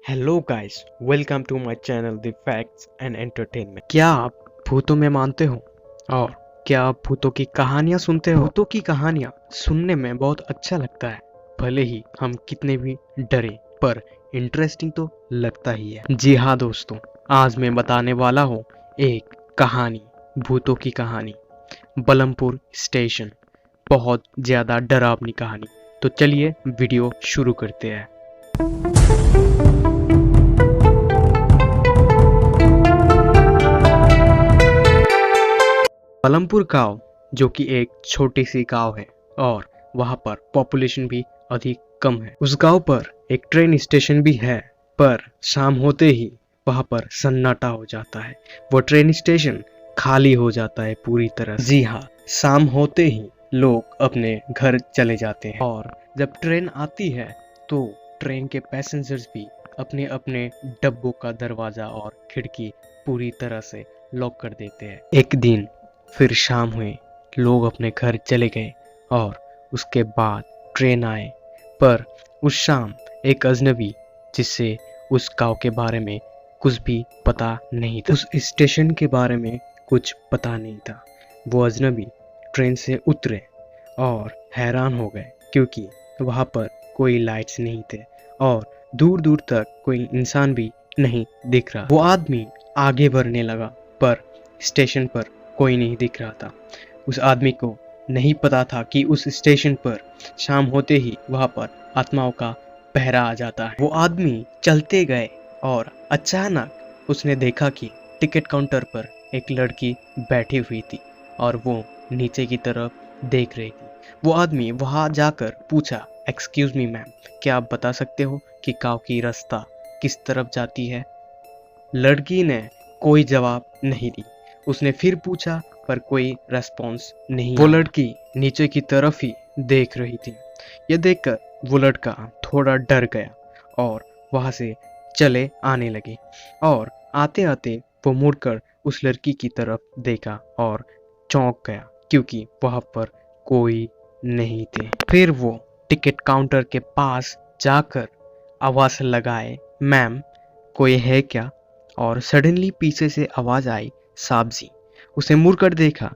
Hello guys, welcome to my channel the facts and entertainment. क्या आप भूतों में मानते हो? और क्या आप भूतों की कहानियां सुनते हो? भूतों की कहानियां सुनने में बहुत अच्छा लगता है, भले ही हम कितने भी डरे, पर इंटरेस्टिंग तो लगता ही है। जी हाँ दोस्तों, आज मैं बताने वाला हूँ एक कहानी, भूतों की कहानी, बलमपुर स्टेशन। बहुत ज्यादा डरावनी कहानी। तो चलिए वीडियो शुरू करते हैं। बलमपुर गांव जो कि एक छोटी सी गांव है और वहां पर पॉपुलेशन भी अधिक कम है। उस गांव पर एक ट्रेन स्टेशन भी है, पर शाम होते ही वहां पर सन्नाटा हो जाता है। वो ट्रेन स्टेशन खाली हो जाता है पूरी तरह से। जी हाँ, शाम होते ही लोग अपने घर चले जाते हैं और जब ट्रेन आती है तो ट्रेन के पैसेंजर्स भी अपने अपने डब्बों का दरवाजा और खिड़की पूरी तरह से लॉक कर देते हैं। एक दिन फिर शाम हुई, लोग अपने घर चले गए और उसके बाद ट्रेन आए, पर उस शाम एक अजनबी, जिससे उस गांव के बारे में कुछ भी पता नहीं था, उस स्टेशन के बारे में कुछ पता नहीं था, वो अजनबी ट्रेन से उतरे और हैरान हो गए क्योंकि वहां पर कोई लाइट्स नहीं थे और दूर दूर तक कोई इंसान भी नहीं दिख रहा। वो आदमी आगे बढ़ने लगा, पर स्टेशन पर कोई नहीं दिख रहा था। उस आदमी को नहीं पता था कि उस स्टेशन पर शाम होते ही वहां पर आत्माओं का पहरा आ जाता है। वो आदमी चलते गए और अचानक उसने देखा कि टिकट काउंटर पर एक लड़की बैठी हुई थी और वो नीचे की तरफ देख रही थी। वो आदमी वहां जाकर पूछा, एक्सक्यूज मी मैम, क्या आप बता सकते हो कि गांव की रास्ता किस तरफ जाती है? लड़की ने कोई जवाब नहीं दी। उसने फिर पूछा, पर कोई रेस्पॉन्स नहीं। वो लड़की नीचे की तरफ ही देख रही थी। यह देखकर वो लड़का थोड़ा डर गया और वहां से चले आने लगे और आते आते वो मुड़कर उस लड़की की तरफ देखा और चौंक गया क्योंकि वहां पर कोई नहीं थे। फिर वो टिकट काउंटर के पास जाकर आवाज लगाए, मैम कोई है क्या? और सडनली पीछे से आवाज आई, साबजी। उसे मुड़कर देखा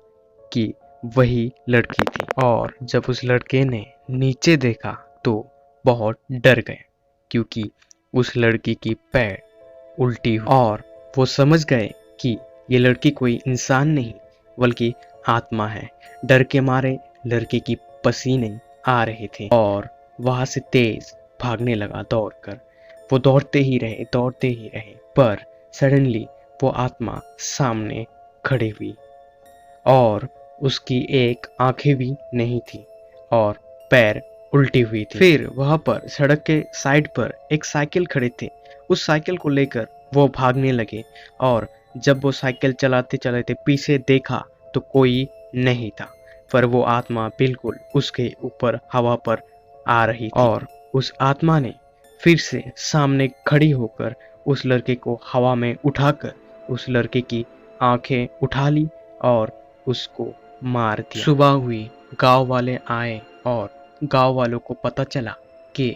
कि वही लड़की थी और जब उस लड़के ने नीचे देखा तो बहुत डर गए क्योंकि उस लड़की की पैर उल्टी हुई और वो समझ गए कि ये लड़की कोई इंसान नहीं बल्कि आत्मा है। डर के मारे लड़के की पसीने आ रहे थे और वहां से तेज भागने लगा दौड़कर। वो दौड़ते ही रहे, पर सडनली वो आत्मा सामने खड़ी हुई और उसकी एक आंखें भी नहीं थी और पैर उल्टी हुई थी। फिर वहां पर सड़क के साइड पर एक साइकिल खड़े थे। उस साइकिल को लेकर वो भागने लगे और जब वो साइकिल चलाते चलाते पीछे देखा तो कोई नहीं था, पर वो आत्मा बिल्कुल उसके ऊपर हवा पर आ रही थी और उस आत्मा ने फिर से सामने खड़ी होकर उस लड़के को हवा में उठाकर उस लड़के की आंखें उठा ली और उसको मार दिया। सुबह हुई, गांव वाले आए और गांव वालों को पता चला कि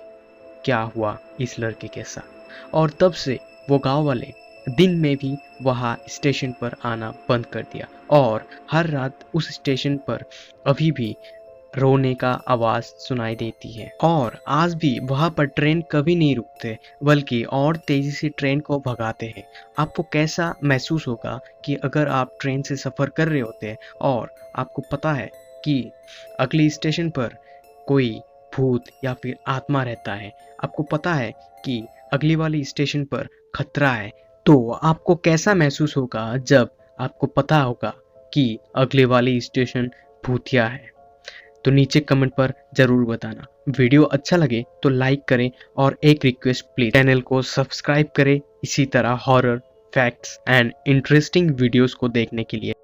क्या हुआ इस लड़के के साथ, और तब से वो गांव वाले दिन में भी वहां स्टेशन पर आना बंद कर दिया और हर रात उस स्टेशन पर अभी भी रोने का आवाज सुनाई देती है और आज भी वहां पर ट्रेन कभी नहीं रुकते बल्कि और तेजी से ट्रेन को भगाते हैं। आपको कैसा महसूस होगा कि अगर आप ट्रेन से सफर कर रहे होते हैं और आपको पता है कि अगली स्टेशन पर कोई भूत या फिर आत्मा रहता है, आपको पता है कि अगली वाली स्टेशन पर खतरा है, तो आपको कैसा महसूस होगा जब आपको पता होगा कि अगले वाली स्टेशन भूतिया है? तो नीचे कमेंट पर जरूर बताना। वीडियो अच्छा लगे तो लाइक करें और एक रिक्वेस्ट, प्लीज चैनल को सब्सक्राइब करें इसी तरह horror, facts and interesting videos को देखने के लिए।